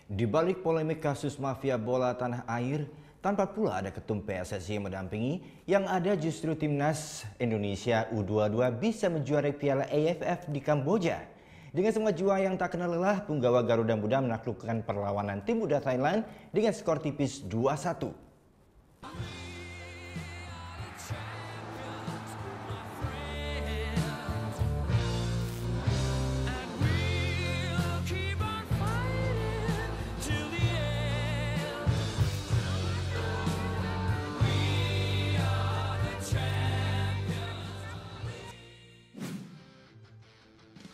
Di balik polemik kasus mafia bola tanah air, tanpa pula ada ketum PSSI yang mendampingi, yang ada justru timnas Indonesia U22 bisa menjuarai Piala AFF di Kamboja. Dengan semua juara yang tak kenal lelah, punggawa Garuda Muda menaklukkan perlawanan tim muda Thailand dengan skor tipis 2-1.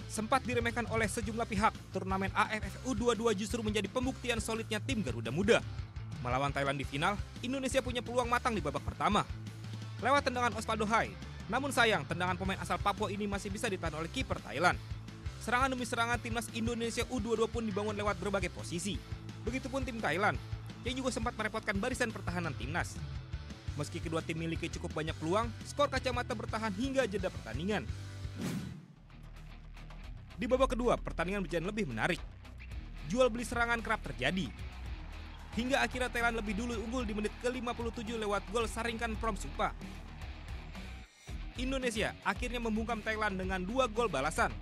Sempat diremehkan oleh sejumlah pihak, turnamen AFF U22 justru menjadi pembuktian solidnya tim Garuda Muda. Melawan Thailand di final, Indonesia punya peluang matang di babak pertama. Lewat tendangan Osvaldo Hai, namun sayang tendangan pemain asal Papua ini masih bisa ditahan oleh kiper Thailand. Serangan demi serangan timnas Indonesia U22 pun dibangun lewat berbagai posisi. Begitupun tim Thailand, yang juga sempat merepotkan barisan pertahanan timnas. Meski kedua tim memiliki cukup banyak peluang, skor kacamata bertahan hingga jeda pertandingan. Di babak kedua, pertandingan berjalan lebih menarik. Jual beli serangan kerap terjadi. Hingga akhirnya Thailand lebih dulu unggul di menit ke-57 lewat gol Saringkan Promsupa. Indonesia akhirnya membungkam Thailand dengan 2 gol balasan.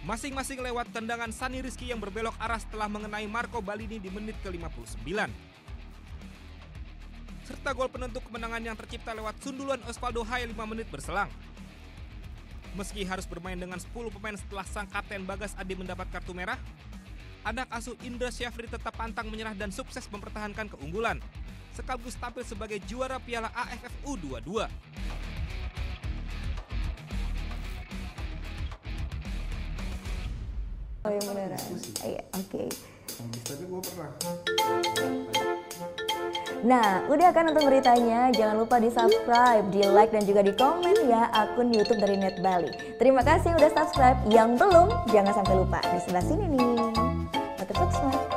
Masing-masing lewat tendangan Sani Rizky yang berbelok arah setelah mengenai Marco Balini di menit ke-59. Serta gol penentu kemenangan yang tercipta lewat sundulan Osvaldo Hai 5 menit berselang. Meski harus bermain dengan 10 pemain setelah sang kapten Bagas Adi mendapat kartu merah, anak asuh Indra Syafri tetap pantang menyerah dan sukses mempertahankan keunggulan, sekaligus tampil sebagai juara Piala AFF U22. Oh yang beneran? Iya, oke. Tapi gue pernah. Nah, udah kan untuk beritanya? Jangan lupa di-subscribe, di-like, dan juga di-komen ya akun YouTube dari Net Bali. Terima kasih udah subscribe. Yang belum, jangan sampai lupa. Di sebelah sini nih. Subscribe.